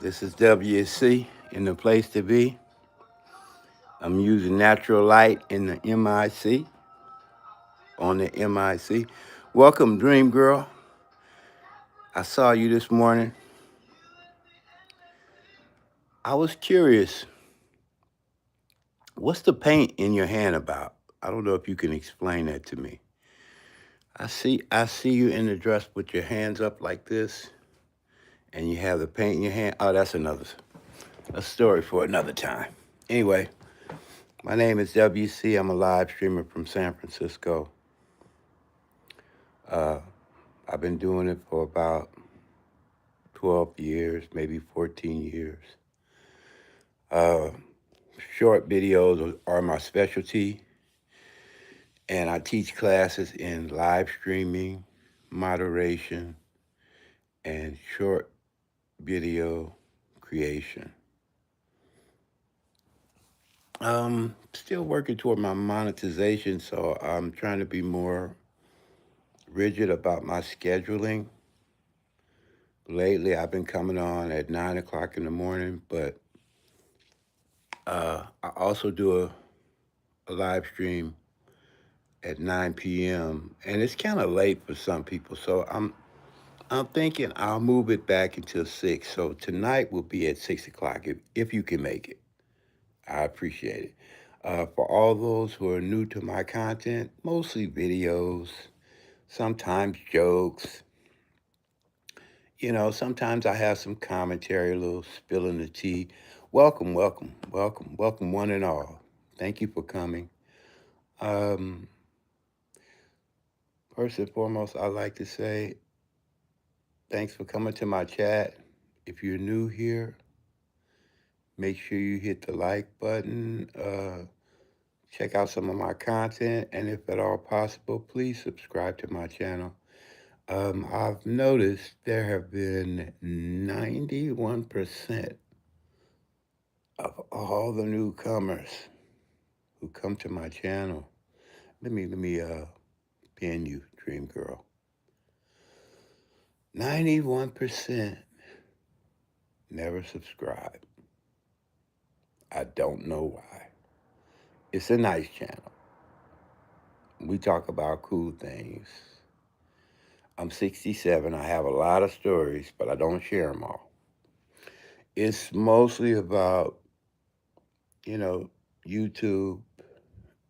This is W.C. in the place to be. I'm using natural light in the MIC, on the MIC. Welcome, Dream Girl. I saw you this morning. I was curious, what's the paint in your hand about? I don't know if you can explain that to me. I see you in the dress with your hands up like this, and you have the paint in your hand. Oh, that's a story for another time. Anyway, my name is WC. I'm a live streamer from San Francisco. Uh, I've been doing it for about 12 years, maybe 14 years. Uh, Short videos are my specialty, and I teach classes in live streaming, moderation, and short video creation. Still working toward my monetization, so I'm trying to be more rigid about my scheduling. Lately, I've been coming on at 9 o'clock in the morning, but I also do a live stream at 9 p.m. and it's kind of late for some people, so I'm thinking I'll move it back until 6. So tonight will be at 6 o'clock if you can make it. I appreciate it. For all those who are new to my content, mostly videos, sometimes jokes. Sometimes I have some commentary, a little spilling the tea. Welcome, welcome, welcome, welcome, one and all. Thank you for coming. Um, First and foremost, I'd like to say thanks for coming to my chat. If you're new here, make sure you hit the like button. Check out some of my content, and if at all possible, please subscribe to my channel. I've noticed there have been 91% of all the newcomers who come to my channel. Let me pin you, Dream Girl. 91% never subscribe. I don't know why. It's a nice channel. We talk about cool things. I'm 67. I have a lot of stories, but I don't share them all. It's mostly about, you know, YouTube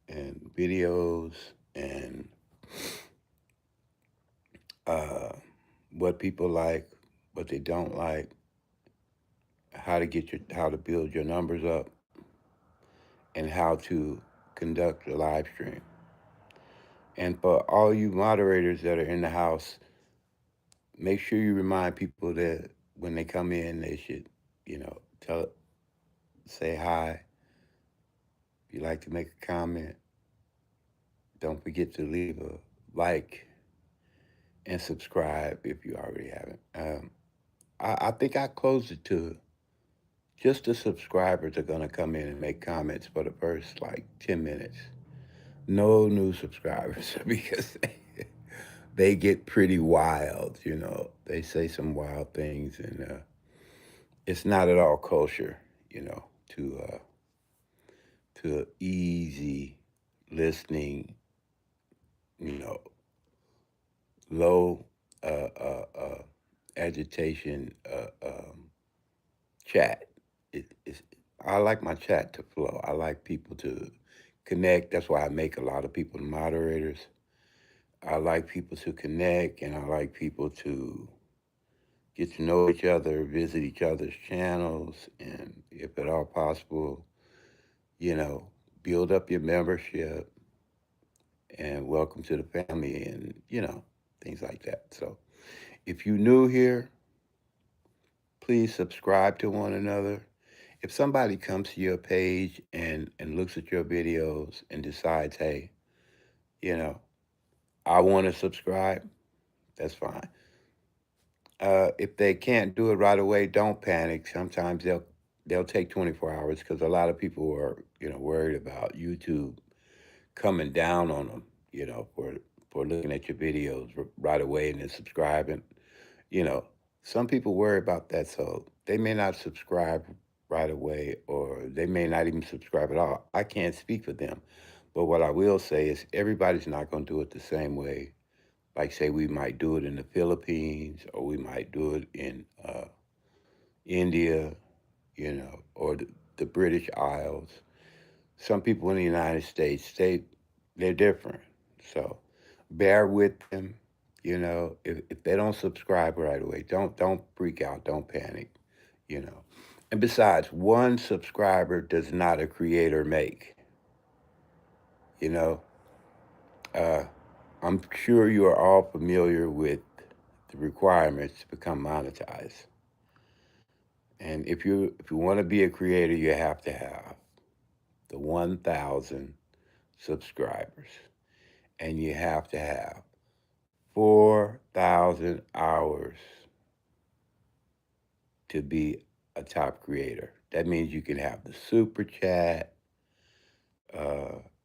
and videos and uh, what people like, what they don't like, how to build your numbers up, and how to conduct a live stream. And for all you moderators that are in the house, make sure you remind people that when they come in, they should, tell, say hi. If you like to make a comment, don't forget to leave a like and subscribe if you already haven't. I think I closed it to just the subscribers are going to come in and make comments for the first like 10 minutes. No new subscribers because they get pretty wild. They say some wild things, and it's not at all kosher, to easy listening, you know, low agitation chat. It's I like my chat to flow. I like people to connect. That's why I make a lot of people moderators. I like people to connect, and I like people to get to know each other, visit each other's channels, and if at all possible, you know, build up your membership and welcome to the family and, things like that. So if you're new here, please subscribe to one another. If somebody comes to your page and looks at your videos and decides, hey, you know, I want to subscribe, that's fine. If they can't do it right away, don't panic. Sometimes they'll take 24 hours because a lot of people are worried about YouTube coming down on them, for looking at your videos right away and then subscribing. You know, Some people worry about that, so they may not subscribe right away, or they may not even subscribe at all. I can't speak for them. But what I will say is everybody's not going to do it the same way. Like, say, we might do it in the Philippines, or we might do it in India, or the British Isles. Some people in the United States, they're different. So bear with them. If they don't subscribe right away, don't freak out, don't panic. You know. And besides, one subscriber does not a creator make. You know, uh, I'm sure you are all familiar with the requirements to become monetized. And if you want to be a creator, you have to have the 1,000 subscribers, and you have to have 4,000 hours to be a top creator. That means you can have the super chat,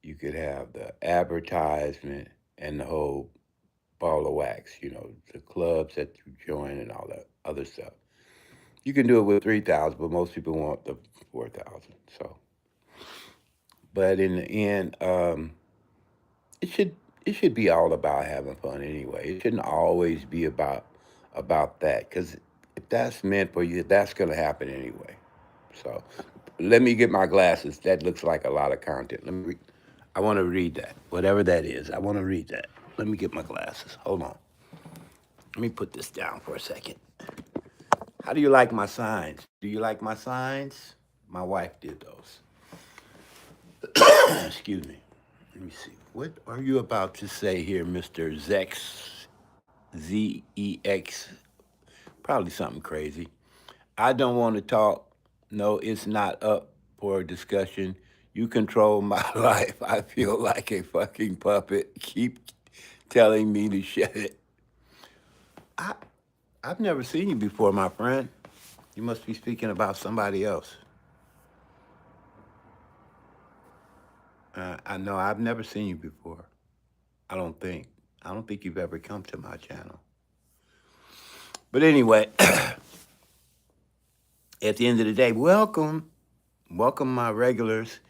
you could have the advertisement, and the whole ball of wax, the clubs that you join and all that other stuff. You can do it with 3,000, but most people want the 4,000. So, but in the end, it should it should be all about having fun anyway. It shouldn't always be about that, because if that's meant for you, that's going to happen anyway. So let me get my glasses. That looks like a lot of content. I want to read that, whatever that is. I want to read that. Let me get my glasses. Hold on. Let me put this down for a second. How do you like my signs? Do you like my signs? My wife did those. Excuse me. Let me see. What are you about to say here, Mr. Zex? Zex? Probably something crazy. I don't want to talk. No, it's not up for discussion. You control my life. I feel like a fucking puppet. Keep telling me to shut it. I, I've never seen you before, my friend. You must be speaking about somebody else. I know I've never seen you before. I don't think. I don't think you've ever come to my channel. But anyway, at the end of the day, welcome. Welcome, my regulars.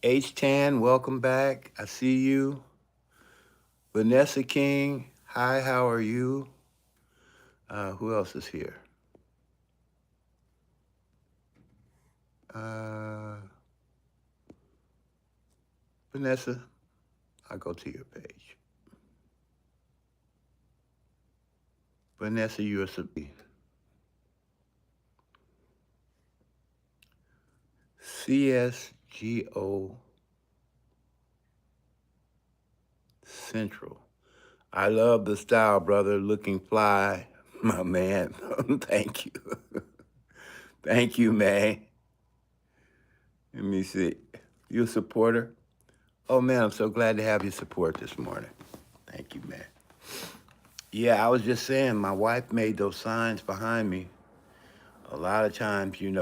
H10, welcome back. I see you. Vanessa King, hi, how are you? Who else is here? Uh, Vanessa, I'll go to your page. Vanessa, you're CSGO Central. I love the style, brother. Looking fly, my man. Thank you. Thank you, man. Let me see. You a supporter? Oh, man, I'm so glad to have your support this morning. Thank you, man. Yeah, I was just saying, my wife made those signs behind me. A lot of times, when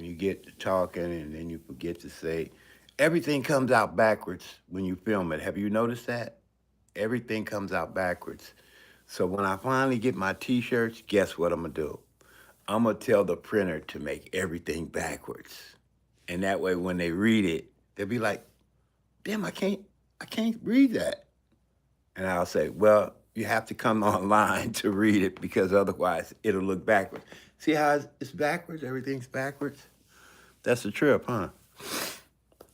you get to talking and then you forget to say, everything comes out backwards when you film it. Have you noticed that? Everything comes out backwards. So when I finally get my t-shirts, guess what I'm gonna do? I'm gonna tell the printer to make everything backwards. And that way when they read it, they'll be like, damn, I can't read that. And I'll say, well, you have to come online to read it, because otherwise it'll look backwards. See how it's backwards? Everything's backwards? That's the trip, huh?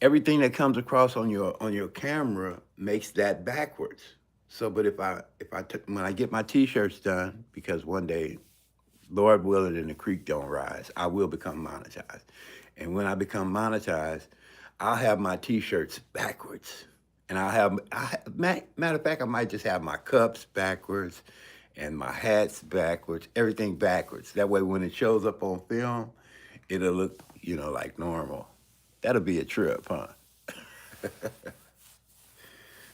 Everything that comes across on your camera makes that backwards. So, but when I get my t-shirts done, because one day, Lord willing, and the creek don't rise, I will become monetized. And when I become monetized, I'll have my t-shirts backwards. And matter of fact, I might just have my cups backwards and my hats backwards, everything backwards. That way, when it shows up on film, it'll look, like normal. That'll be a trip, huh?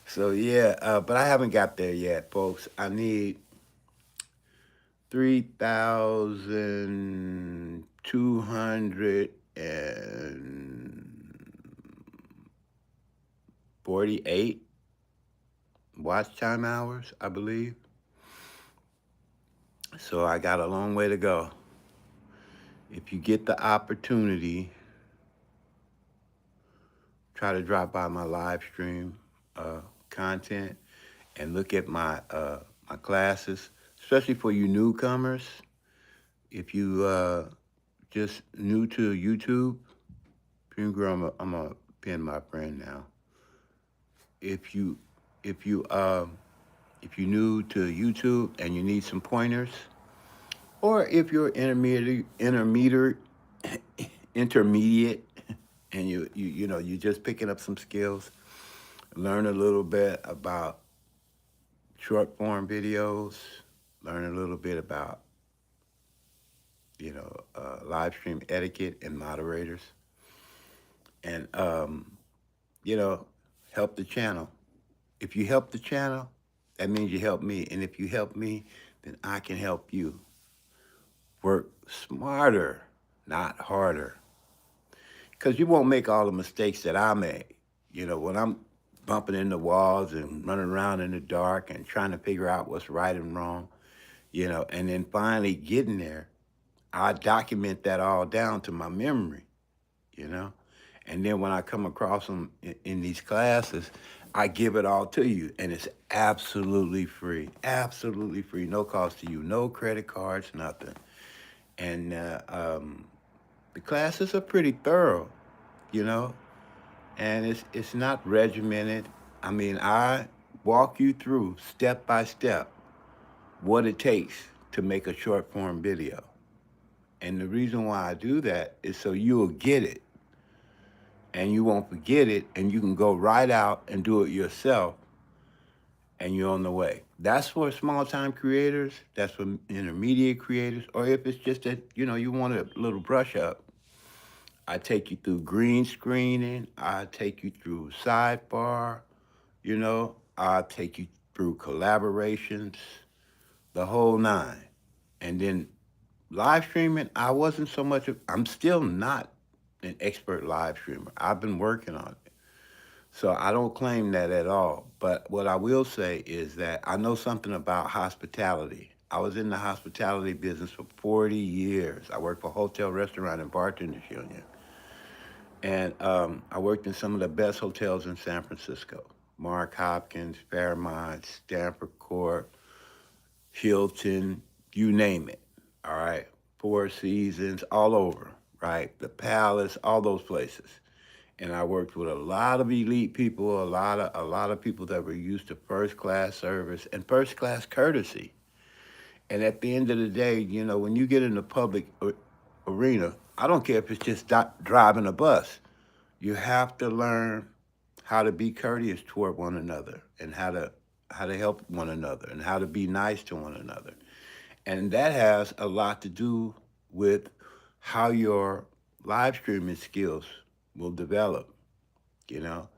So yeah, but I haven't got there yet, folks. I need 3,248 watch time hours, I believe. So I got a long way to go. If you get the opportunity, try to drop by my live stream content and look at my classes, especially for you newcomers. If you just new to YouTube, Dream Girl, I'm a pin my friend now. If you if you if you're new to YouTube and you need some pointers, or if you're intermediate, and you're just picking up some skills, learn a little bit about short form videos, learn a little bit about live stream etiquette and moderators, and help the channel. If you help the channel, that means you help me, and if you help me, then I can help you work smarter, not harder. Because you won't make all the mistakes that I made. When I'm bumping into walls and running around in the dark and trying to figure out what's right and wrong, and then finally getting there, I document that all down to my memory, you know. And then when I come across them in these classes, I give it all to you, and it's absolutely free, no cost to you, no credit cards, nothing. And the classes are pretty thorough, you know, and it's not regimented. I mean, I walk you through step by step what it takes to make a short form video. And the reason why I do that is so you'll get it and you won't forget it, and you can go right out and do it yourself, and you're on the way. That's for small time creators, that's for intermediate creators, or if it's just that, you want a little brush up. I take you through green screening, I take you through sidebar, I take you through collaborations, the whole nine. And then live streaming, I'm still not an expert live streamer. I've been working on it. So I don't claim that at all. But what I will say is that I know something about hospitality. I was in the hospitality business for 40 years. I worked for Hotel, Restaurant, and Bartenders Union. And I worked in some of the best hotels in San Francisco. Mark Hopkins, Fairmont, Stanford Court, Hilton, you name it. All right. Four Seasons, all over, right? The Palace, all those places. And I worked with a lot of elite people, a lot of people that were used to first class service and first class courtesy. And at the end of the day, when you get in the public arena, I don't care if it's just driving a bus. You have to learn how to be courteous toward one another, and how to help one another, and how to be nice to one another. And that has a lot to do with how your live streaming skills will develop, you know?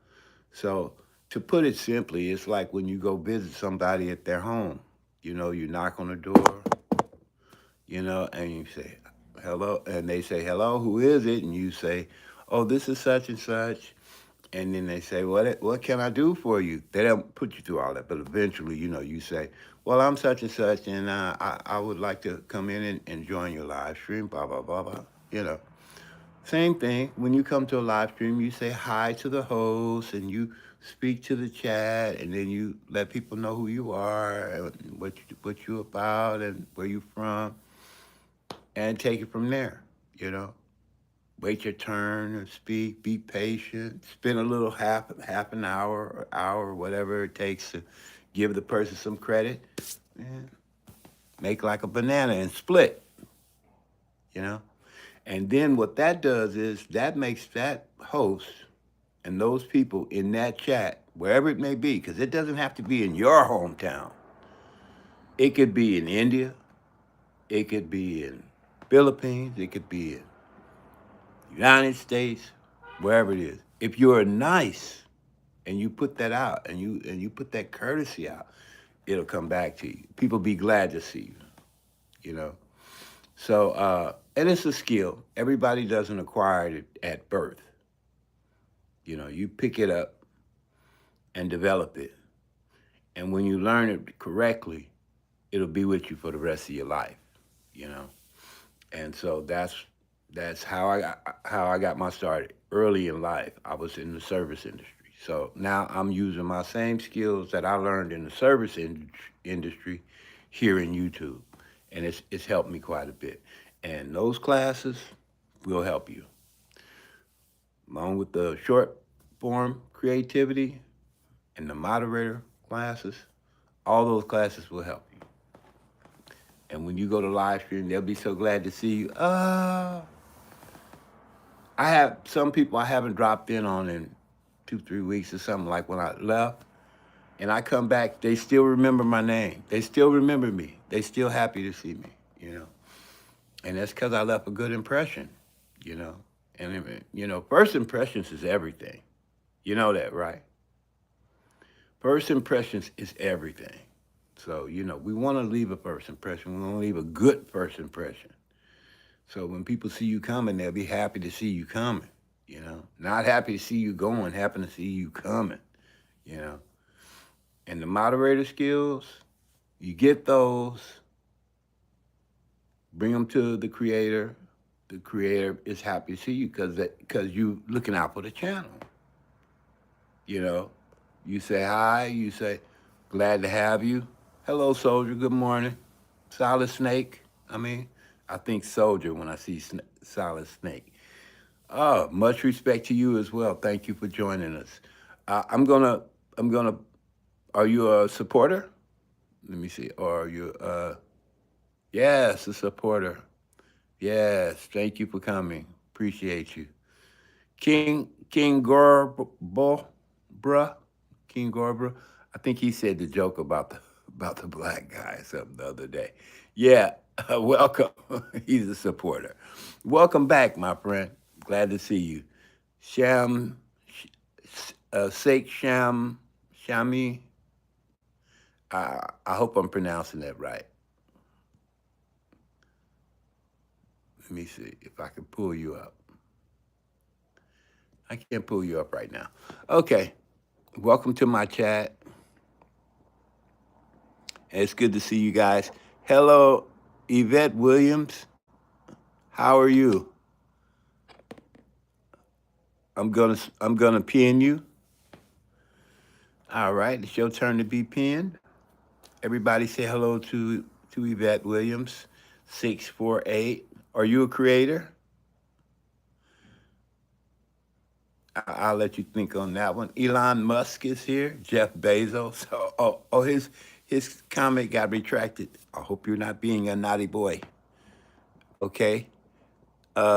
So, to put it simply, it's like when you go visit somebody at their home. You knock on the door, and you say, hello, and they say, hello, who is it? And you say, oh, this is such and such. And then they say, what can I do for you? They don't put you through all that, but eventually, you say, well, I'm such and such, and I would like to come in and join your live stream, blah, blah, blah, blah. You know, Same thing. When you come to a live stream, you say hi to the host, and you speak to the chat, and then you let people know who you are, and what you about, and where you from, and take it from there. You know, Wait your turn and speak. Be patient. Spend a little half an hour, whatever it takes to give the person some credit. And make like a banana and split. You know. And then what that does is that makes that host and those people in that chat, wherever it may be, because it doesn't have to be in your hometown. It could be in India. It could be in Philippines. It could be in United States, wherever it is. If you're nice and you put that out, and you put that courtesy out, it'll come back to you. People be glad to see you. You know. So and it's a skill. Everybody doesn't acquire it at birth. You pick it up and develop it. And when you learn it correctly, it'll be with you for the rest of your life, you know. And so that's how I got my start early in life. I was in the service industry. So now I'm using my same skills that I learned in the industry here in YouTube, and it's helped me quite a bit. And those classes will help you, along with the short form creativity and the moderator classes. All those classes will help you. And when you go to live stream, they'll be so glad to see you. I have some people I haven't dropped in on in 2, 3 weeks or something. Like when I left, and I come back, they still remember my name. They still remember me. They still happy to see me. You know, and that's because I left a good impression. You know, and first impressions is everything. You know that, right? First impressions is everything. So we want to leave a first impression. We want to leave a good first impression. So when people see you coming, they'll be happy to see you coming. Not happy to see you going, happy to see you coming. You know, and the moderator skills, you get those, bring them to the creator. The creator is happy to see you because you looking out for the channel. You know, you say hi, you say glad to have you. Hello, soldier. Good morning. Solid Snake. I think soldier when I see Solid Snake. Oh, much respect to you as well. Thank you for joining us. I'm gonna. Are you a supporter? Let me see. Or are you? Yes, a supporter. Yes. Thank you for coming. Appreciate you, King Gorbo, bruh. King Gorbra. I think he said the joke about the black guy or something the other day. Yeah, welcome. He's a supporter. Welcome back, my friend. Glad to see you. Sham, Sheikh Shami. I hope I'm pronouncing that right. Let me see if I can pull you up. I can't pull you up right now. Okay. Welcome to my chat. It's good to see you guys. Hello, Yvette Williams. How are you? I'm gonna pin you. All right, it's your turn to be pinned. Everybody say hello to Yvette Williams, 648. Are you a creator? I'll let you think on that one. Elon Musk is here. Jeff Bezos. His comment got retracted. I hope you're not being a naughty boy. Okay.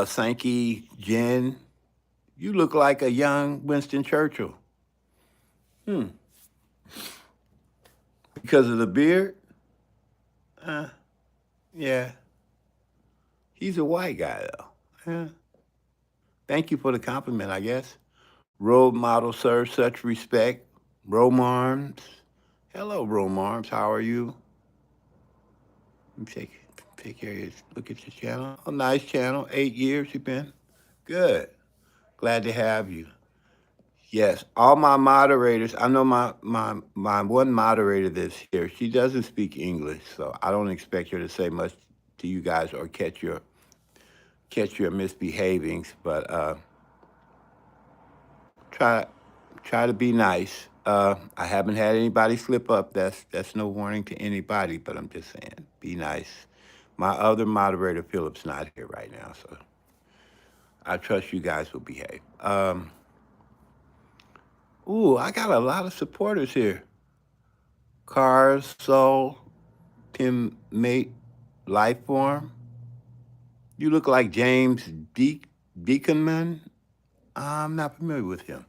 Sankey Jen, you look like a young Winston Churchill. Hmm. Because of the beard? Uh, yeah. He's a white guy, though. Yeah. Thank you for the compliment, I guess. Role model serves such respect. Romarms. Hello, Romarms. How are you? Let me take care of you. Look at your channel. Oh, nice channel. 8 years you've been. Good. Glad to have you. Yes, all my moderators. I know my one moderator that's here. She doesn't speak English, so I don't expect her to say much to you guys or catch your misbehavings. But try try to be nice. I haven't had anybody slip up. That's no warning to anybody. But I'm just saying, be nice. My other moderator Philip's not here right now, so I trust you guys will behave. Ooh, I got a lot of supporters here. Cars, Soul, Tim Mate, Lifeform. You look like James Deaconman. I'm not familiar with him.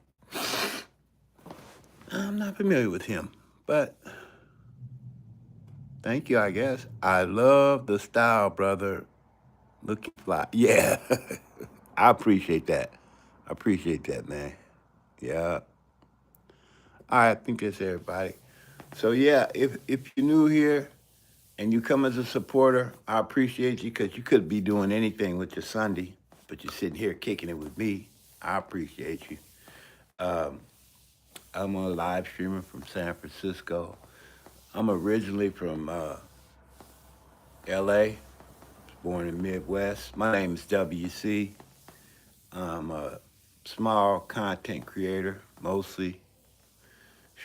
I'm not familiar with him, but thank you, I guess. I love the style, brother. Looking fly. Yeah, I appreciate that. I appreciate that, man. Yeah. All right, I think that's everybody. So yeah, if you're new here and you come as a supporter, I appreciate you because you could be doing anything with your Sunday, but you're sitting here kicking it with me. I appreciate you. Um, I'm a live streamer from San Francisco. I'm originally from L.A., born in the Midwest. My name is W.C. I'm a small content creator, mostly.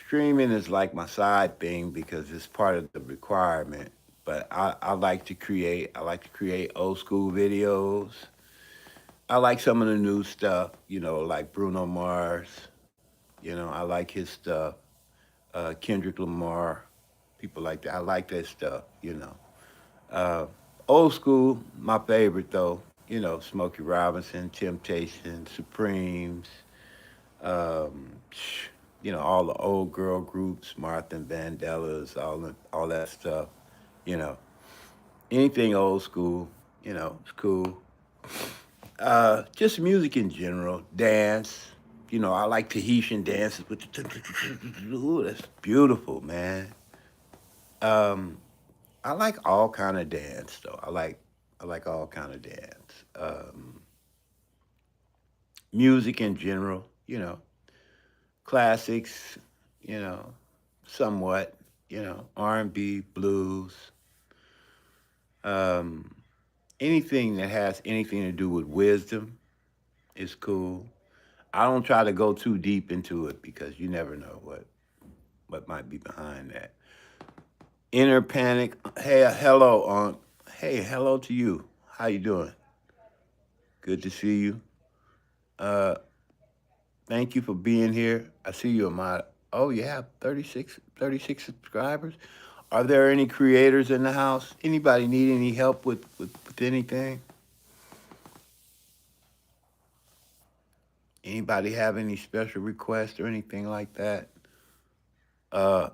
Streaming is like my side thing because it's part of the requirement. But I like to create. I like to create old school videos. I like some of the new stuff, like Bruno Mars. I like his stuff. Kendrick Lamar, people like that. I like that stuff. Uh, Old school, my favorite though. Smokey Robinson, Temptation, Supremes. Um, all the old girl groups, Martha and Vandellas, all that stuff. You know, anything old school. It's cool. Just music in general, dance. I like Tahitian dances with the ooh, that's beautiful, man. Um, I like all kind of dance though. I like all kind of dance. Music in general, classics, you know, somewhat, R&B, blues, um, anything that has anything to do with wisdom is cool. I don't try to go too deep into it because you never know what might be behind that. Inner panic. Hey, hello, Hey, hello to you. How you doing? Good to see you. Uh, Thank you for being here. I see you in my. Oh, you have 36 subscribers. Are there any creators in the house? Anybody need any help with anything? Anybody have any special requests or anything like that?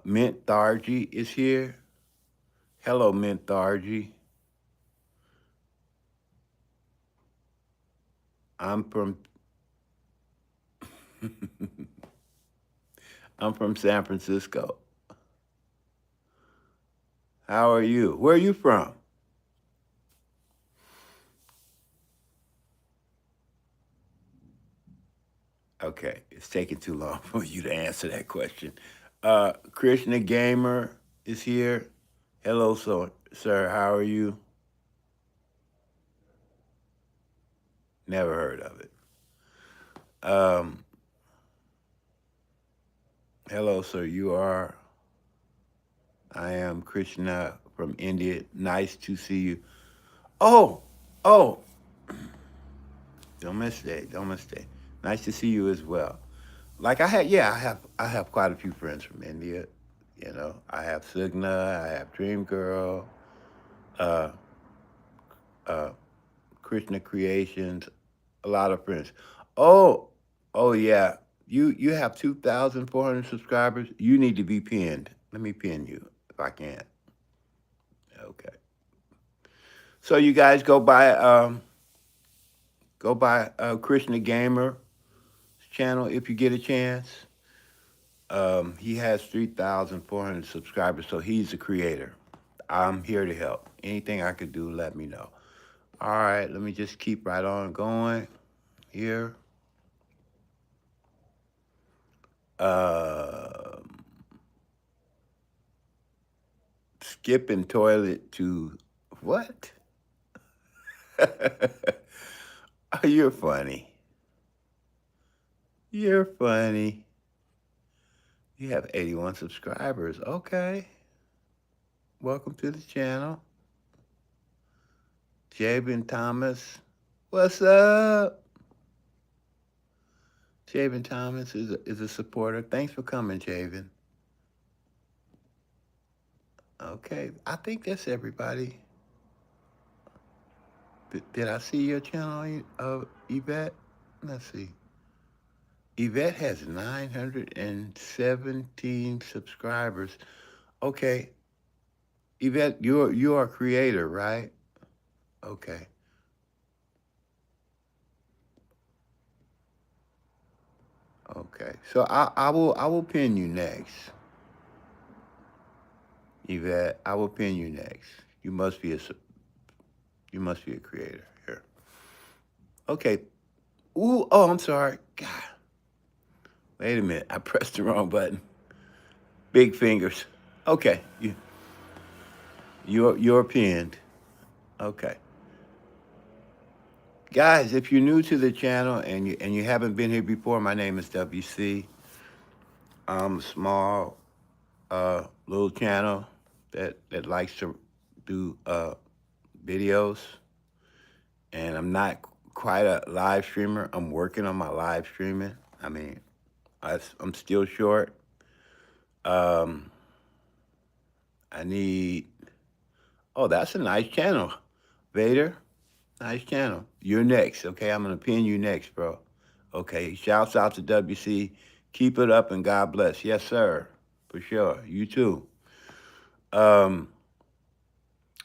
Mint Thargy is here. Hello, Mint Thargy. I'm from I'm from San Francisco. How are you? Where are you from? Okay, it's taking too long for you to answer that question. Krishna Gamer is here. Hello, sir. How are you? Never heard of it. Um, Hello, sir. I am Krishna from India. Nice to see you. Oh, oh, don't mistake. Don't mistake. Nice to see you as well. Like I have quite a few friends from India. I have Sugna, I have Dream Girl, uh, uh, Krishna Creations, a lot of friends. Oh, oh yeah. You have 2,400 subscribers. You need to be pinned. Let me pin you if I can. Okay. So you guys go by Krishna Gamer channel if you get a chance. He has 3,400 subscribers, so he's a creator. I'm here to help. Anything I could do, let me know. All right, let me just keep right on going here. Um Skipping toilet to what? Oh, you're funny. You're funny. You have 81 subscribers. Okay. Welcome to the channel. Jabin Thomas. What's up? Jabin Thomas is a supporter. Thanks for coming, Jabin. Okay. I think that's everybody. Did I see your channel, Yvette? Let's see. Yvette has 917 subscribers. Okay, Yvette, you're a creator, right? Okay, okay. So I will pin you next, Yvette. I will pin you next. You must be a creator here. Okay. Ooh, oh, I'm sorry. God, wait a minute. I pressed the wrong button. Big fingers. Okay, you're pinned. Okay. Guys, if you're new to the channel and you haven't been here before, my name is W.C. I'm a small little channel that likes to do videos, and I'm not quite a live streamer. I'm working on my live streaming. I mean, I'm still short. Um, I need. Oh, that's a nice channel, Vader. Nice channel. You're next, okay? I'm gonna pin you next, bro. Okay. Shouts out to WC. Keep it up and God bless. Yes, sir. For sure. You too. Um,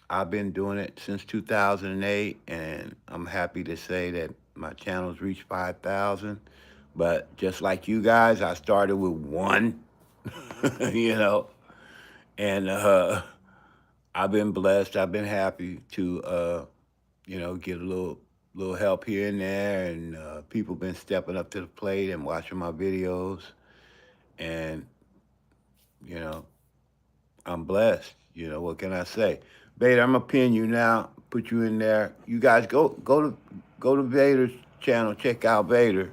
I've been doing it since 2008, and I'm happy to say that my channel's reached 5,000. But just like you guys, I started with one, you know, and I've been blessed. I've been happy to, get a little help here and there, and people been stepping up to the plate and watching my videos, and you know, I'm blessed. What can I say? Vader, I'm gonna pin you now. Put you in there. You guys go to Vader's channel. Check out Vader.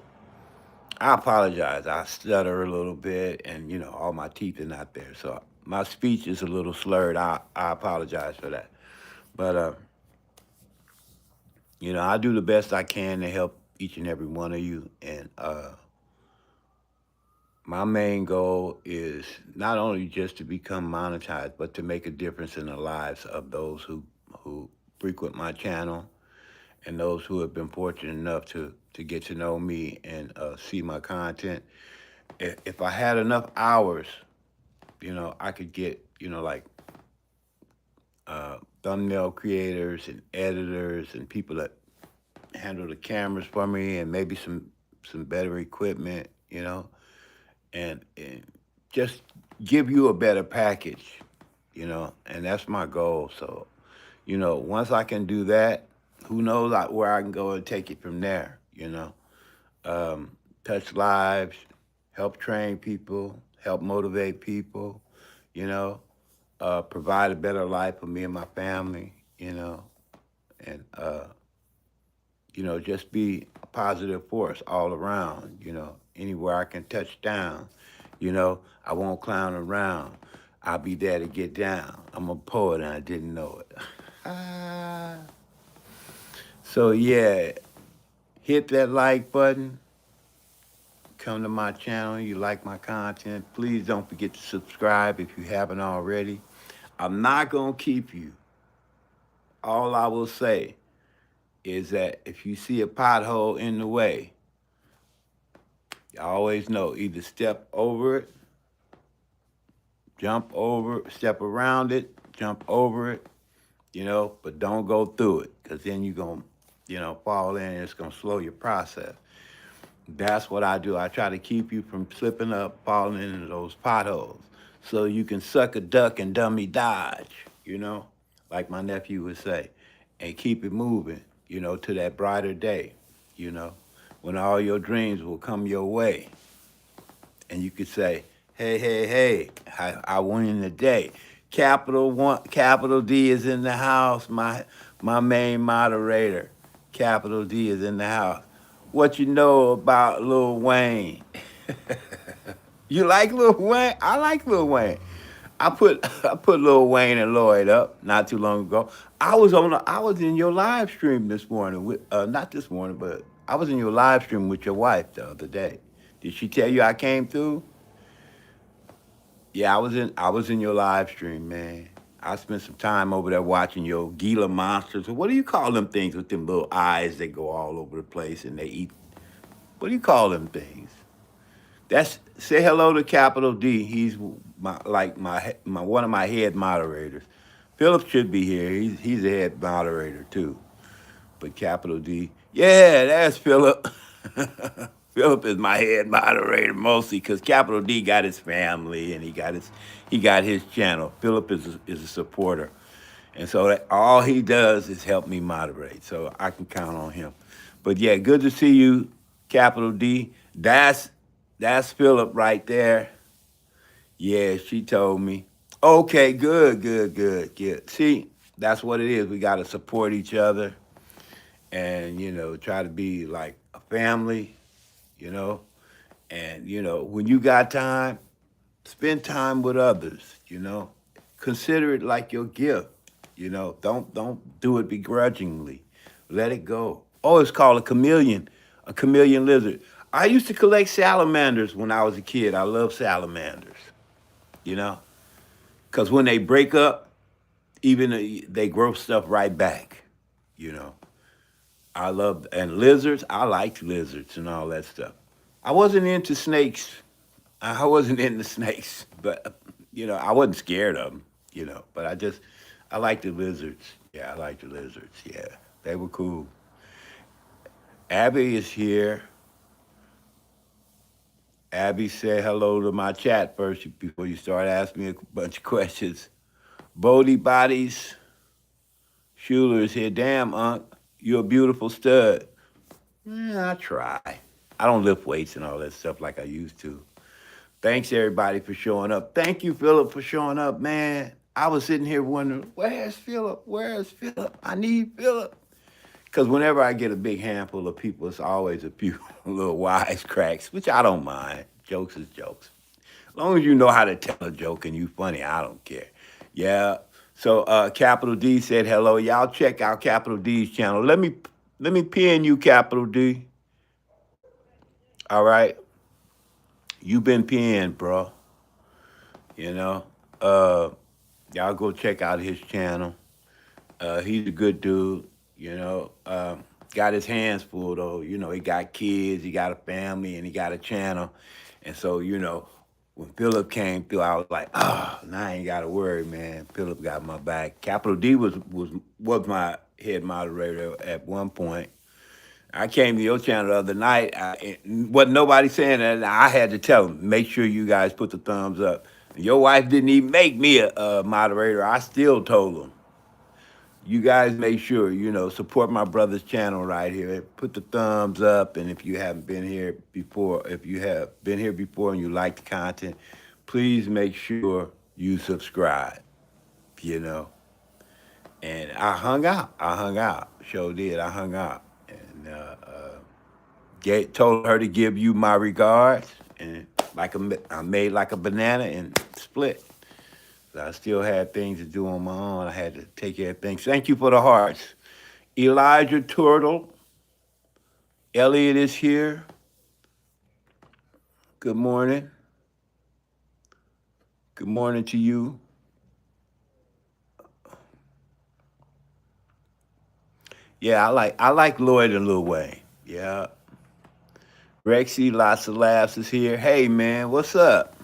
I apologize. I stutter a little bit, and all my teeth are not there, so my speech is a little slurred. I apologize for that, but I do the best I can to help each and every one of you, and my main goal is not only just to become monetized, but to make a difference in the lives of those who frequent my channel and those who have been fortunate enough to get to know me and see my content. If I had enough hours, I could get, like thumbnail creators and editors and people that handle the cameras for me and maybe some better equipment, and just give you a better package, and that's my goal. So, once I can do that, who knows where I can go and take it from there, touch lives, help train people, help motivate people, you know, provide a better life for me and my family, and, just be a positive force all around, anywhere I can touch down, I won't clown around. I'll be there to get down. I'm a poet and I didn't know it. So, yeah, hit that like button. Come to my channel. You like my content. Please don't forget to subscribe if you haven't already. I'm not going to keep you. All I will say is that if you see a pothole in the way, you always know either step over it, jump over, step around it, jump over it, but don't go through it because then you're going to, fall in and it's going to slow your process. That's what I do. I try to keep you from slipping up, falling into those potholes so you can suck a duck and dummy dodge, like my nephew would say, and keep it moving, to that brighter day, when all your dreams will come your way. And you could say, hey, hey, hey, I win the day. Capital D is in the house, my main moderator. Capital D is in the house. What you know about Lil Wayne? You like Lil Wayne? I like Lil Wayne. I put Lil Wayne and Lloyd up not too long ago. I was in your live stream this morning with not this morning, but I was in your live stream with your wife the other day. Did she tell you I came through? Yeah, I was in your live stream, man. I spent some time over there watching your Gila monsters. What do you call them things with them little eyes that go all over the place and they eat? What do you call them things? That's Say hello to Capital D. He's my one of my head moderators. Philip should be here. He's a head moderator too. But Capital D, yeah, that's Philip. Philip is my head moderator mostly because Capital D got his family and he got his channel. Philip is a supporter, and so all he does is help me moderate. So I can count on him. But yeah, good to see you, Capital D. That's Philip right there. Yeah, she told me. Okay, good, good, good, good. See, that's what it is. We got to support each other and, try to be like a family, you know. And, when you got time, spend time with others. Consider it like your gift. Don't do it begrudgingly. Let it go. Oh, it's called a chameleon lizard. I used to collect salamanders when I was a kid. I love salamanders, you know, because when they break up, even they grow stuff right back, you know. I love and lizards. I liked lizards and all that stuff. I wasn't into snakes. I wasn't into snakes, but I wasn't scared of them. But I like the lizards. Yeah, I like the lizards. Yeah, they were cool. Abby is here. Abby, say hello to my chat first before you start asking me a bunch of questions. Bodie Bodies Schuler is here. Damn, Unc, you're a beautiful stud. I try. I don't lift weights and all that stuff like I used to. Thanks everybody for showing up. Thank you, Philip, for showing up, man. I was sitting here wondering, where's Philip? Where's Philip? I need Philip. Because whenever I get a big handful of people, it's always a few little wisecracks, which I don't mind. Jokes is jokes. As long as you know how to tell a joke and you funny, I don't care. Yeah. So Capital D said hello. Y'all check out Capital D's channel. Let me pin you, Capital D. All right. You been pinned, bro. You know. Y'all go check out his channel. He's a good dude. You know. Got his hands full though. He got kids, he got a family, and he got a channel. And so, when Philip came through, I was like, oh, now I ain't got to worry, man. Philip got my back. Capital D was my head moderator at one point. I came to your channel the other night. Wasn't nobody saying that. I had to tell them, make sure you guys put the thumbs up. Your wife didn't even make me a moderator. I still told them, you guys make sure, support my brother's channel right here. Put the thumbs up. And if you haven't been here before, if you have been here before and you like the content, please make sure you subscribe, you know. And I hung out. Sure did. I hung out. And told her to give you my regards. And I made like a banana and split. I still had things to do on my own. I had to take care of things. Thank you for the hearts. Elijah Turtle. Elliot is here. Good morning. Good morning to you. Yeah, I like Lloyd and Lil Wayne. Yeah. Rexy, lots of laughs is here. Hey man, what's up?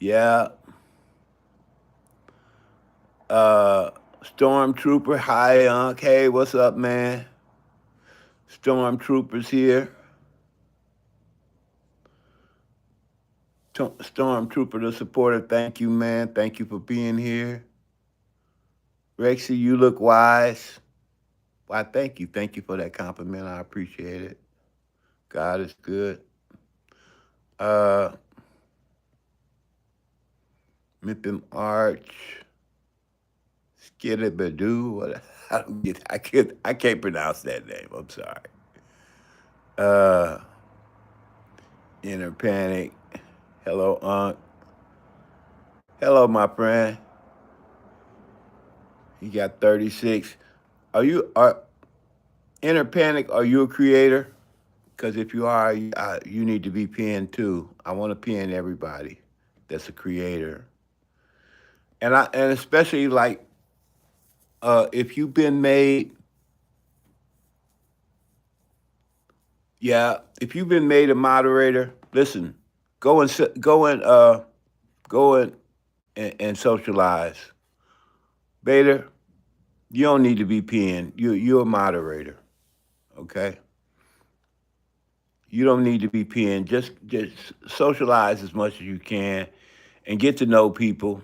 Yeah. Stormtrooper, hi Unc. Hey, what's up, man? Stormtroopers here. Stormtrooper, the supporter, thank you, man. Thank you for being here. Rexy, you look wise. Why, thank you. Thank you for that compliment. I appreciate it. God is good. Mippim Arch. Skidabadoo. What? I can't pronounce that name. I'm sorry. Inner Panic. Hello, Unc. Hello, my friend. You got 36. Are Inner Panic? Are you a creator? Because if you are, you need to be pinned too. I want to pin everybody that's a creator, and especially like if you've been made, if you've been made a moderator, listen, go and socialize. Beta, you don't need to be pinned. You're a moderator, okay? You don't need to be pinned. Just socialize as much as you can, and get to know people,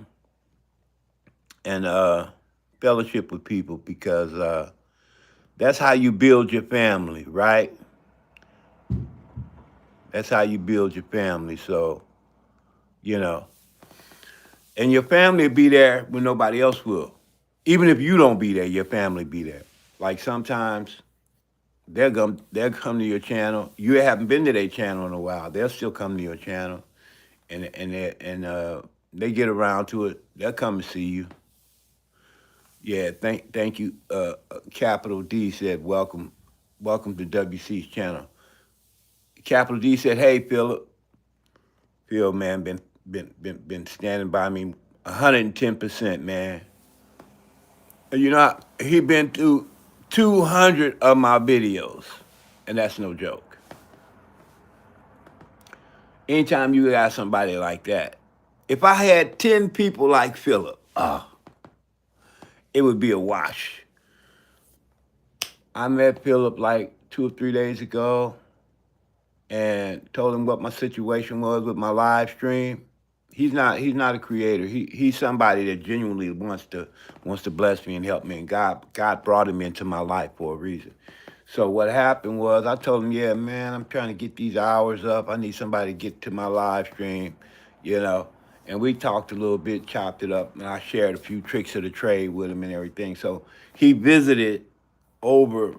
and fellowship with people, because that's how you build your family, right? That's how you build your family. So, and your family will be there when nobody else will. Even if you don't be there, your family be there. Like sometimes they'll come to your channel. You haven't been to their channel in a while. They'll still come to your channel, and they get around to it. They'll come and see you. Yeah, thank you. Capital D said, welcome to WC's channel. Capital D said, hey Philip, Phil man, been standing by me 110%, man. You know, he been through 200 of my videos, and that's no joke. Anytime you got somebody like that, if I had 10 people like Philip, it would be a wash. I met Philip like 2 or 3 days ago and told him what my situation was with my live stream. He's not a creator. He's somebody that genuinely wants to bless me and help me. And God brought him into my life for a reason. So what happened was I told him, yeah, man, I'm trying to get these hours up. I need somebody to get to my live stream, you know. And we talked a little bit, chopped it up, and I shared a few tricks of the trade with him and everything. So he visited over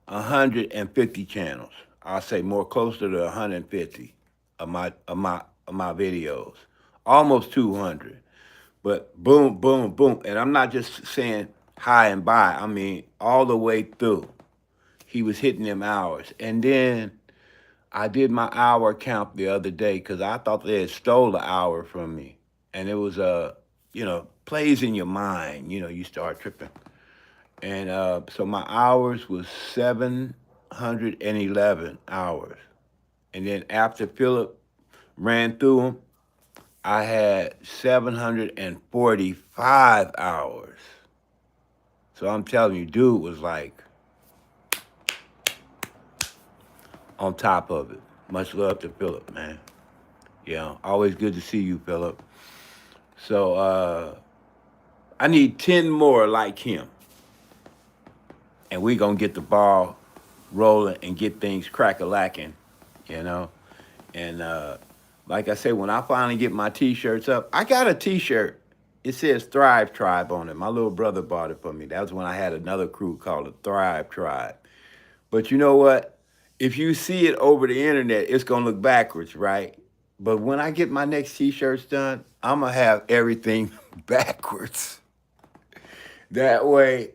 150 channels. I'll say more closer to 150 of my videos, almost 200. But boom, boom, boom, and I'm not just saying high and by. I mean all the way through. He was hitting them hours, and then I did my hour count the other day because I thought they had stole an hour from me, and it was plays in your mind. You know, you start tripping. And so my hours was 711 hours. And then after Philip ran through them, I had 745 hours. So I'm telling you, dude was like on top of it. Much love to Philip, man. Yeah, always good to see you, Philip. So I need 10 more like him. And we going to get the ball rolling and get things crack-a-lacking, you know? And like I said, when I finally get my T-shirts up, I got a T-shirt. It says Thrive Tribe on it. My little brother bought it for me. That was when I had another crew called the Thrive Tribe. But you know what? If you see it over the internet, it's going to look backwards, right? But when I get my next T-shirts done, I'm going to have everything backwards. That way,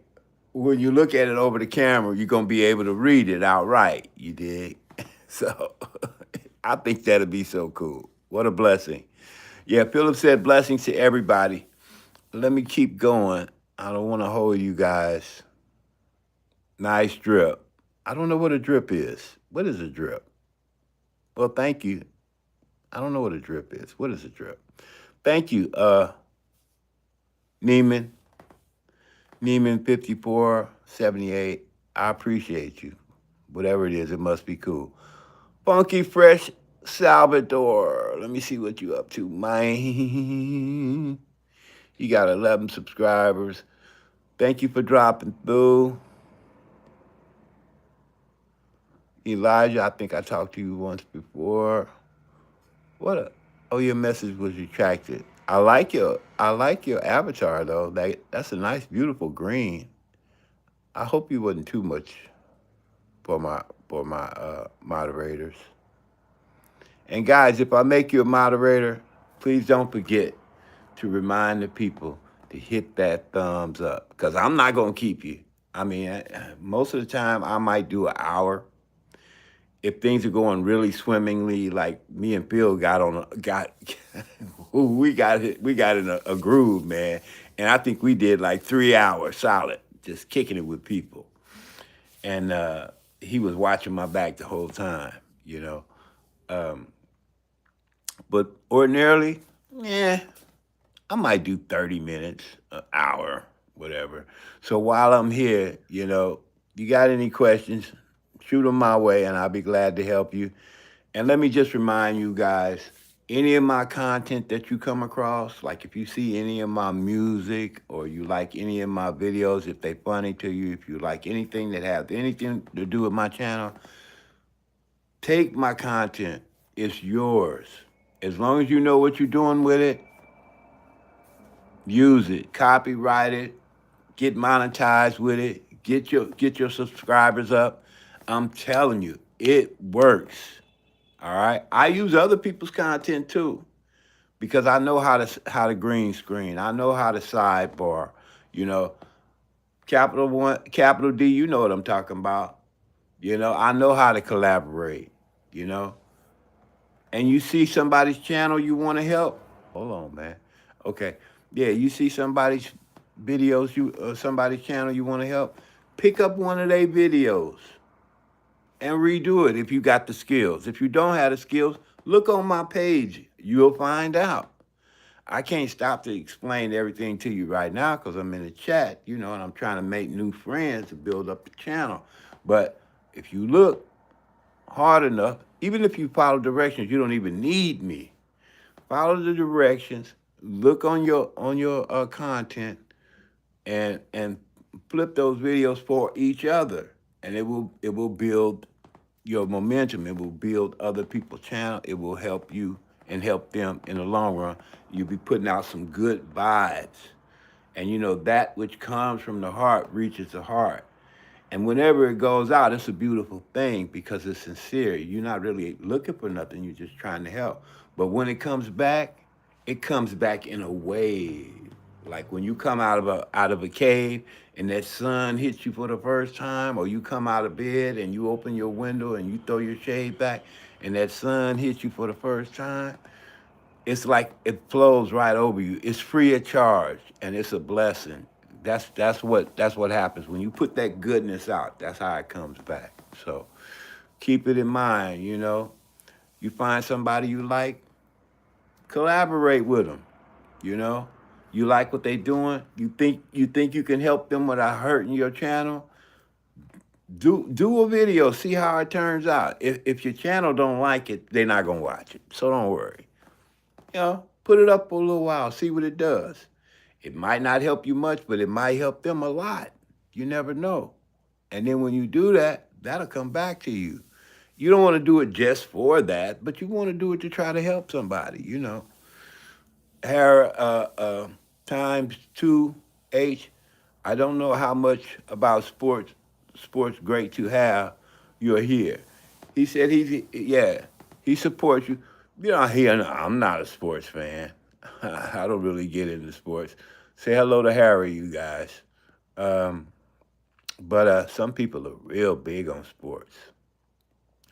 when you look at it over the camera, you're going to be able to read it outright. You dig? So I think that'd be so cool. What a blessing. Yeah, Philip said blessings to everybody. Let me keep going. I don't want to hold you guys. Nice drip. I don't know what a drip is. What is a drip? Well, thank you. I don't know what a drip is. What is a drip? Thank you, Neiman. Neiman 5478. I appreciate you. Whatever it is, it must be cool. Funky Fresh Salvador. Let me see what you up to, man. You got 11 subscribers. Thank you for dropping through. Elijah, I think I talked to you once before. Oh, your message was retracted. I like your avatar though. That's a nice, beautiful green. I hope you wasn't too much for my moderators. And guys, if I make you a moderator, please don't forget to remind the people to hit that thumbs up because I'm not gonna keep you. I mean, most of the time I might do an hour. If things are going really swimmingly, like me and Phil we got in a groove, man. And I think we did like 3 hours solid, just kicking it with people. And he was watching my back the whole time, you know. But ordinarily, yeah, I might do 30 minutes, an hour, whatever. So while I'm here, you got any questions, shoot them my way and I'll be glad to help you. And let me just remind you guys, any of my content that you come across, like if you see any of my music or you like any of my videos, if they're funny to you, if you like anything that has anything to do with my channel, take my content. It's yours. As long as you know what you're doing with it, use it, copyright it, get monetized with it, get your subscribers up. I'm telling you, it works. All right. I use other people's content too because I know how to green screen. I know how to sidebar. You know, capital one, capital D. You know what I'm talking about. I know how to collaborate. You know, and you see somebody's channel you want to help. Hold on, man. Okay. Yeah, you see somebody's videos, somebody's channel you want to help. Pick up one of their videos and redo it if you got the skills. If you don't have the skills, look on my page. You'll find out. I can't stop to explain everything to you right now because I'm in the chat, and I'm trying to make new friends to build up the channel. But if you look hard enough, even if you follow directions, you don't even need me. Follow the directions, look on your content, and flip those videos for each other, and it will build your momentum. It will build other people's channel. It will help you and help them in the long run. You'll be putting out some good vibes, and that which comes from the heart reaches the heart. And whenever it goes out, it's a beautiful thing because it's sincere. You're not really looking for nothing. You're just trying to help. But when it comes back in a wave. Like when you come out of a cave and that sun hits you for the first time, or you come out of bed and you open your window and you throw your shade back and that sun hits you for the first time, it's like it flows right over you. It's free of charge and it's a blessing. That's what happens when you put that goodness out. That's how it comes back. So keep it in mind. You find somebody you like, collaborate with them. You know, you like what they doing. You think you can help them without hurting your channel. Do a video, see how it turns out. If your channel don't like it, they're not gonna watch it. So don't worry. Put it up for a little while, see what it does. It might not help you much, but it might help them a lot. You never know. And then when you do that, that'll come back to you. You don't want to do it just for that, but you want to do it to try to help somebody. Hair times 2H. I don't know how much about sports great to have. You're here. He said he supports you. I'm not a sports fan. I don't really get into sports. Say hello to Harry, you guys. Um, but some people are real big on sports.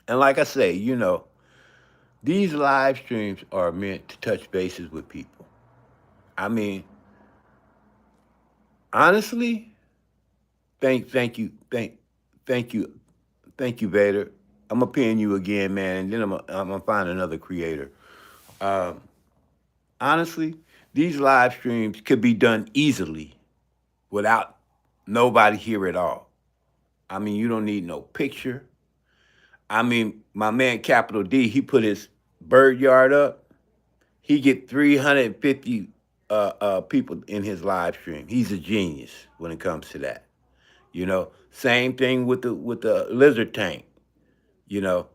And like I say, these live streams are meant to touch bases with people. I mean, honestly, thank you, thank you, Vader. I'm gonna pin you again, man, and then I'm gonna find another creator. Um, Honestly, these live streams could be done easily without nobody here at all. I mean, you don't need no picture. I mean, my man Capital D, he put his bird yard up. He get 350 people in his live stream. He's a genius when it comes to that. Same thing with the lizard tank. You know,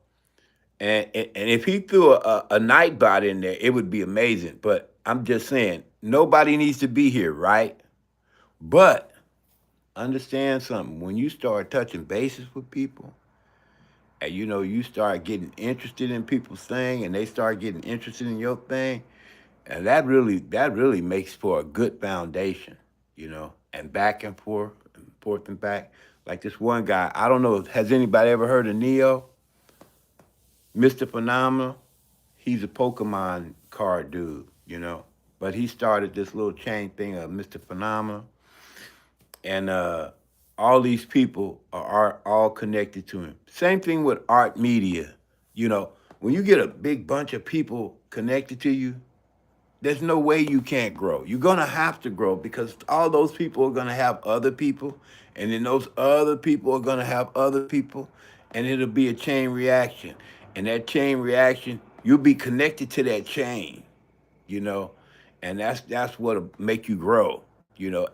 and if he threw a night bot in there, it would be amazing. But I'm just saying, nobody needs to be here, right? But understand something. When you start touching bases with people, and you start getting interested in people's thing, and they start getting interested in your thing, and that really makes for a good foundation. And back and forth and back. Like this one guy, I don't know, has anybody ever heard of Neo, Mr. Phenomenal? He's a Pokemon card dude. But he started this little chain thing of Mr. Phenomenal, and all these people are all connected to him. Same thing with art media. When you get a big bunch of people connected to you, there's no way you can't grow. You're gonna have to grow because all those people are gonna have other people, and then those other people are gonna have other people, and it'll be a chain reaction. And that chain reaction, you'll be connected to that chain, you know, and that's what'll make you grow.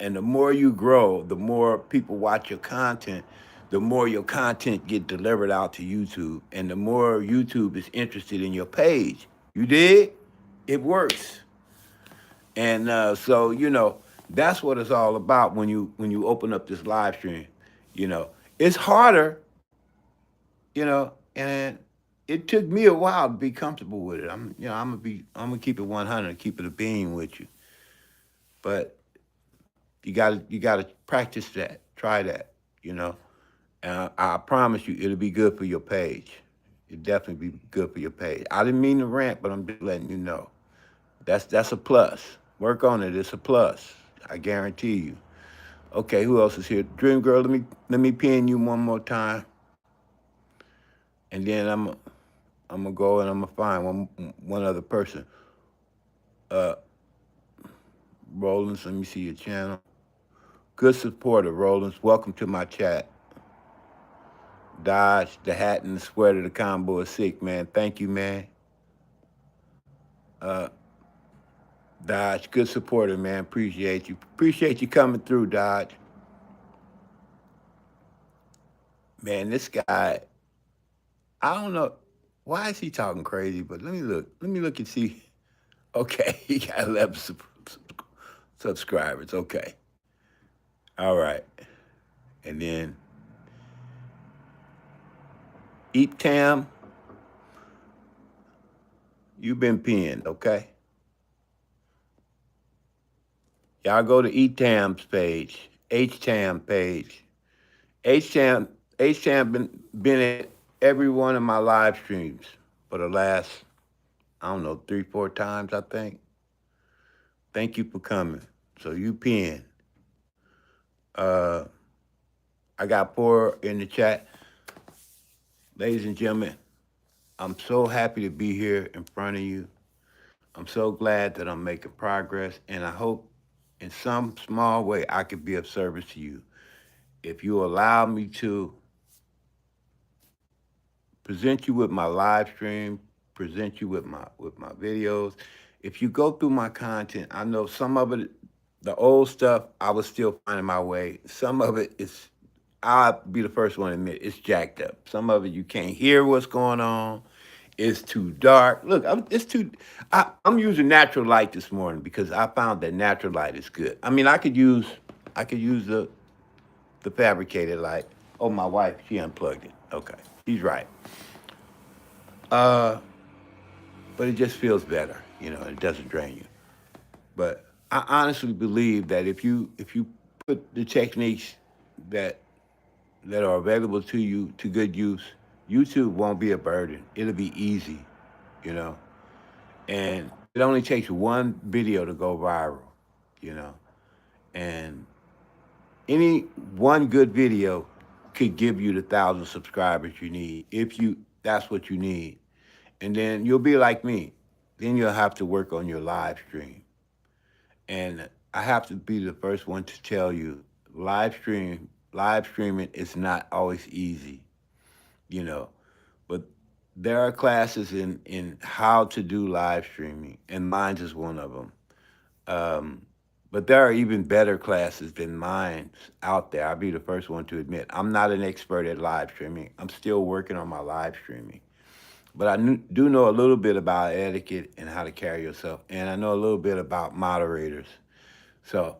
And the more you grow, the more people watch your content, the more your content get delivered out to YouTube, and the more YouTube is interested in your page. You did? It works. And so, That's what it's all about when you open up this live stream. You know, it's harder, and it took me a while to be comfortable with it. I'm gonna keep it 100, keep it a bean with you. But you gotta practice that, try that, you know. And I promise you, it'll be good for your page. It'll definitely be good for your page. I didn't mean to rant, but I'm just letting you know. That's a plus. Work on it. It's a plus. I guarantee you. Okay, who else is here? Dream Girl, let me pin you one more time, and then I'm gonna go and I'm gonna find one other person. Uh, Rollins, let me see your channel. Good supporter, Rollins. Welcome to my chat. Dodge, the hat and the sweater, the combo is sick, man. Thank you, man. Uh, Dodge, good supporter, man. Appreciate you. Appreciate you coming through, Dodge. Man, this guy, I don't know why is he talking crazy, but let me look. Let me look and see. Okay, he got 11 subscribers. Okay, all right, and then Eat Tam, you've been pinned. Okay, y'all go to Eat Tam's page, H Tam page. H Tam, H Tam been at every one of my live streams for the last, I don't know, 3, 4 times, I think. Thank you for coming. So you pin. Uh, I got 4 in the chat. Ladies and gentlemen, I'm so happy to be here in front of you. I'm so glad that I'm making progress, and I hope in some small way I could be of service to you. If you allow me to present you with my live stream, present you with my videos. If you go through my content, I know some of it, the old stuff, I was still finding my way. Some of it is, I'll be the first one to admit, it's jacked up. Some of it you can't hear what's going on. It's too dark. Look, it's too. I'm using natural light this morning because I found that natural light is good. I mean, I could use the fabricated light. Oh, my wife, she unplugged it. Okay, she's right. Uh, but it just feels better, it doesn't drain you. But I honestly believe that if you put the techniques that that are available to you to good use, YouTube won't be a burden. It'll be easy, you know. And it only takes one video to go viral, you know. And any one good video could give you the 1,000 subscribers you need if you that's what you need. And then you'll be like me. Then you'll have to work on your live stream. And I have to be the first one to tell you, live streaming is not always easy, you know. But there are classes in how to do live streaming, and mine's is one of them. Um, but there are even better classes than mine out there. I'll be the first one to admit I'm not an expert at live streaming. I'm still working on my live streaming. But do know a little bit about etiquette and how to carry yourself, and I know a little bit about moderators. So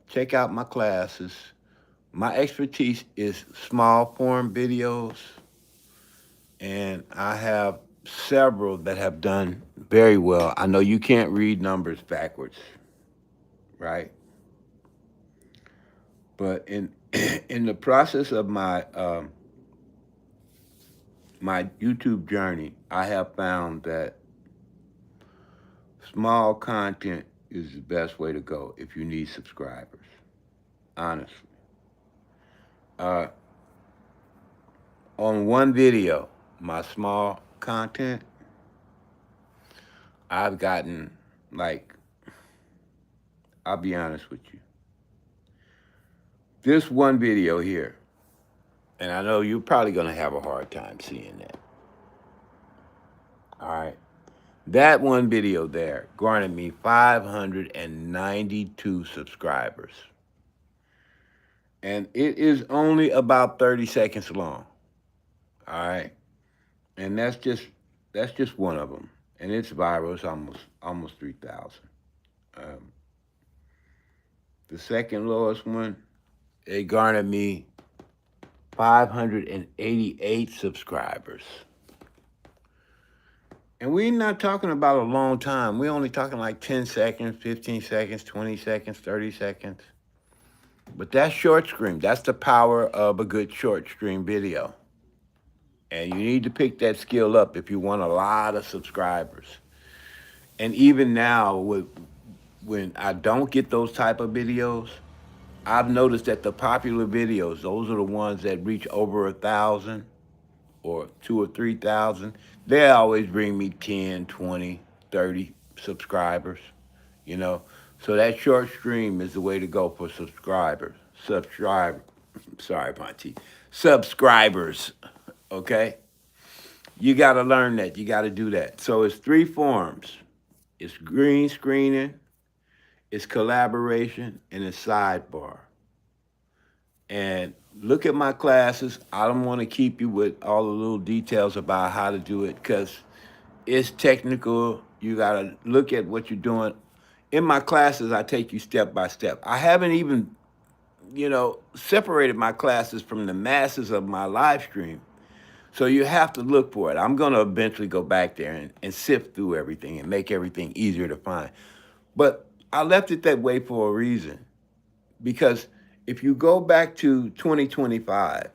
check out my classes. My expertise is small form videos, and I have several that have done very well. I know you can't read numbers backwards, right? But in in the process of my YouTube journey, I have found that small content is the best way to go if you need subscribers. Honestly, uh, on one video, my small content, I've gotten like, I'll be honest with you. This one video here, and I know you're probably gonna have a hard time seeing that. All right. That one video there garnered me 592 subscribers. And it is only about 30 seconds long. All right. And that's just one of them. And it's viral. It's almost 3,000. Um, The second lowest one, it garnered me 588 subscribers. And we're not talking about a long time. We're only talking like 10 seconds, 15 seconds, 20 seconds, 30 seconds. But that's short stream. That's the power of a good short stream video. And you need to pick that skill up if you want a lot of subscribers. And even now, when I don't get those type of videos, I've noticed that the popular videos, those are the ones that reach over 1,000 or 2 or 3,000. They always bring me 10, 20, 30 subscribers, you know. So that short stream is the way to go for subscribers. Sorry, Monty. Subscribers, okay? You got to learn that. You got to do that. So it's three forms. It's green screening, it's collaboration, and it's sidebar. And look at my classes. I don't want to keep you with all the little details about how to do it because it's technical. You got to look at what you're doing. In my classes, I take you step by step. I haven't even, separated my classes from the masses of my live stream. So you have to look for it. I'm going to eventually go back there and sift through everything and make everything easier to find. But I left it that way for a reason. Because if you go back to 2025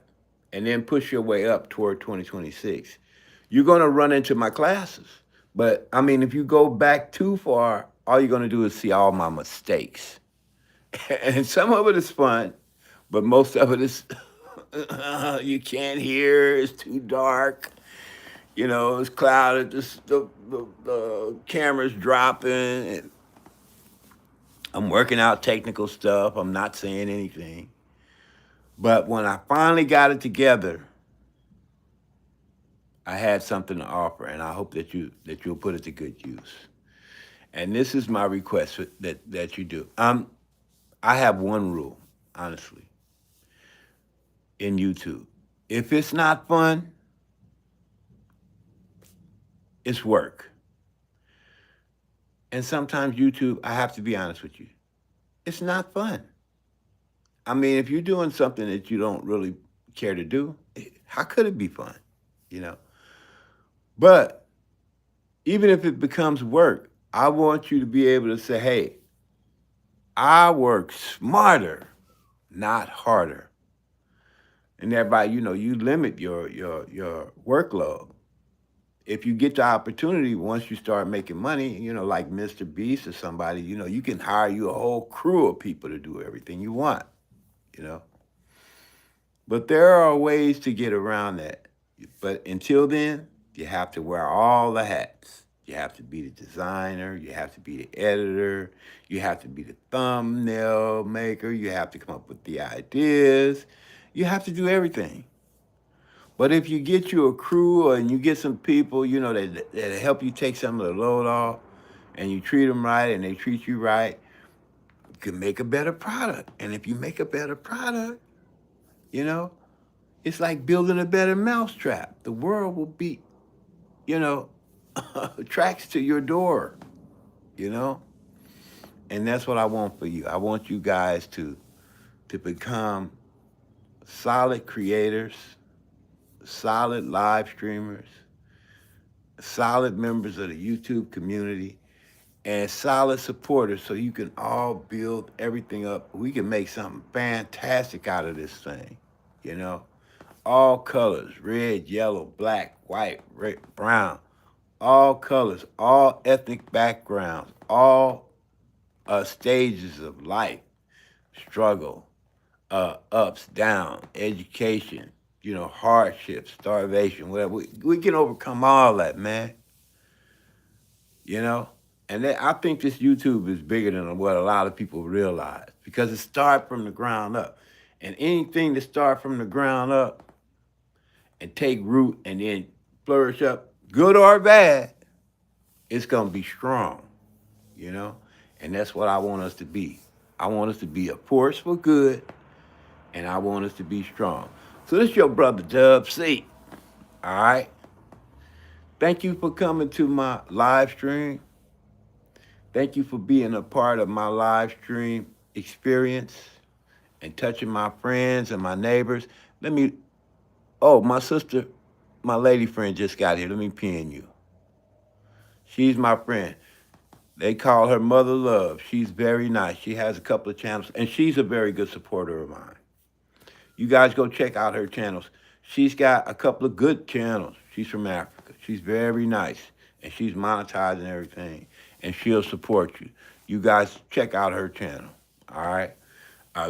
and then push your way up toward 2026, you're going to run into my classes. But I mean, if you go back too far, all you're going to do is see all my mistakes. And some of it is fun, but most of it is you can't hear, it's too dark. It's clouded, the camera's dropping, and I'm working out technical stuff. I'm not saying anything. But when I finally got it together, I had something to offer, and I hope that you'll put it to good use. And this is my request that you do. I have one rule, honestly, in YouTube. If it's not fun, it's work. And sometimes YouTube, I have to be honest with you, it's not fun. I mean, if you're doing something that you don't really care to do, how could it be fun? But even if it becomes work, I want you to be able to say, hey, I work smarter, not harder. And thereby, you limit your workload. If you get the opportunity, once you start making money, like Mr. Beast or somebody, you can hire you a whole crew of people to do everything you want, But there are ways to get around that. But until then, you have to wear all the hats. You have to be the designer. You have to be the editor. You have to be the thumbnail maker. You have to come up with the ideas. You have to do everything. But if you get you a crew and you get some people, that help you take some of the load off, and you treat them right and they treat you right, you can make a better product. And if you make a better product, it's like building a better mousetrap. The world will be, tracks to your door, And that's what I want for you. I want you guys to become solid creators, solid live streamers, solid members of the YouTube community, and solid supporters so you can all build everything up. We can make something fantastic out of this thing, All colors, red, yellow, black, white, red, brown, all colors, all ethnic backgrounds, all stages of life, struggle, ups, downs, education, hardship, starvation, whatever. We can overcome all that, man. And I think this YouTube is bigger than what a lot of people realize because it starts from the ground up. And anything that starts from the ground up and take root and then flourish up, good or bad, it's going to be strong, And that's what I want us to be. I want us to be a force for good, and I want us to be strong. So this is your brother W.C. All right? Thank you for coming to my live stream. Thank you for being a part of my live stream. experience and touching my friends and my neighbors. Let me, oh, my sister, my lady friend just got here. Let me pin you. She's my friend. They call her Mother Love. She's very nice. She has a couple of channels, and she's a very good supporter of mine. You guys go check out her channels. She's got a couple of good channels. She's from Africa. She's very nice, and she's monetizing everything, and she'll support you. You guys check out her channel. All right.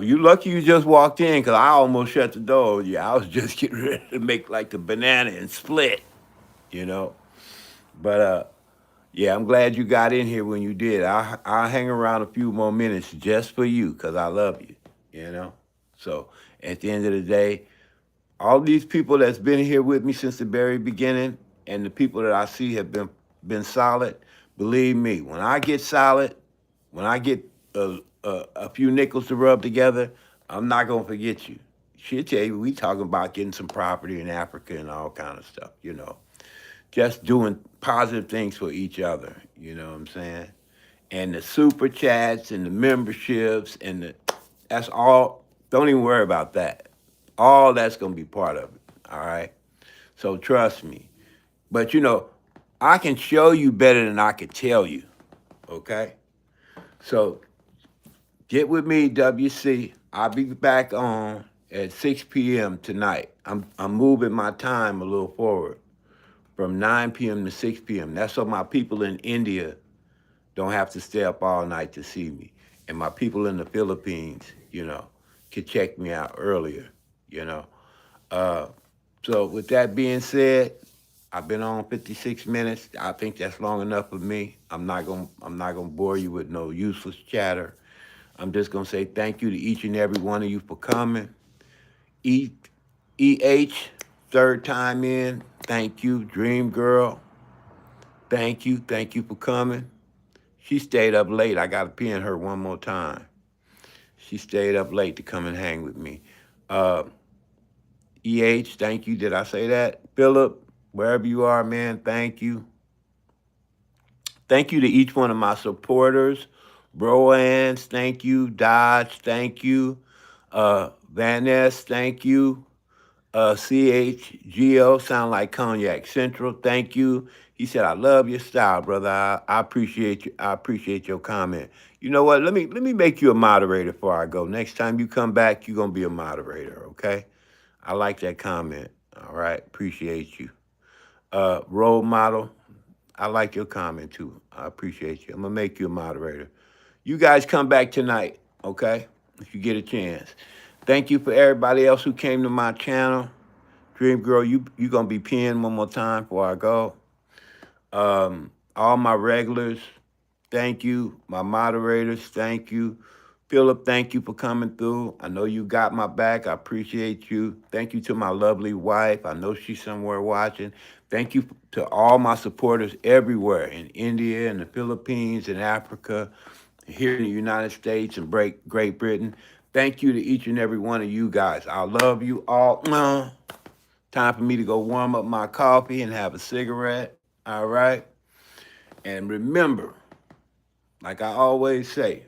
You lucky you just walked in, because I almost shut the door. Yeah, I was just getting ready to make like the banana and split, you know. But yeah, I'm glad you got in here when you did. I'll hang around a few more minutes just for you, because I love you, you know. So at the end of the day, all these people that's been here with me since the very beginning, and the people that I see have been solid. Believe me, when I get solid, when I get a few nickels to rub together, I'm not gonna forget you. She'll tell you we talking about getting some property in Africa and all kind of stuff, you know. Just doing positive things for each other, you know what I'm saying? And the super chats and the memberships and that's all. Don't even worry about that. All that's gonna be part of it. All right. So trust me. But you know, I can show you better than I can tell you. Okay. So get with me, WC. I'll be back on at 6 p.m. tonight. I'm moving my time a little forward from 9 p.m. to 6 p.m. That's so my people in India don't have to stay up all night to see me. And my people in the Philippines, you know, can check me out earlier, you know. Uh, so with that being said, I've been on 56 minutes. I think that's long enough for me. I'm not gonna bore you with no useless chatter. I'm just gonna say thank you to each and every one of you for coming. E EH, third time in. Thank you, Dream Girl. Thank you for coming. She stayed up late. I got to pin her one more time. She stayed up late to come and hang with me. Uh, EH, thank you. Did I say that? Philip, wherever you are, man, thank you. Thank you to each one of my supporters. Broans, thank you. Dodge, thank you. Van Ness, thank you. CHGO, sound like Cognac Central. Thank you. He said, I love your style, brother. I appreciate you. I appreciate your comment. You know what? Let me make you a moderator before I go. Next time you come back, you're gonna be a moderator, okay? I like that comment. All right. Appreciate you. Role model. I like your comment too. I appreciate you. I'm gonna make you a moderator. You guys come back tonight, okay? If you get a chance. Thank you for everybody else who came to my channel. Dream Girl, you gonna be pinned one more time before I go. All my regulars, thank you. My moderators, thank you. Philip, thank you for coming through. I know you got my back. I appreciate you. Thank you to my lovely wife. I know she's somewhere watching. Thank you to all my supporters everywhere in India and the Philippines and Africa, here in the United States and Great Britain. Thank you to each and every one of you guys. I love you all. Time for me to go warm up my coffee and have a cigarette. All right. And remember, like I always say,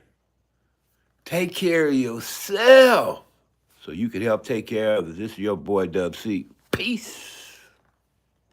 take care of yourself so you can help take care of others. This is your boy W.C. Peace.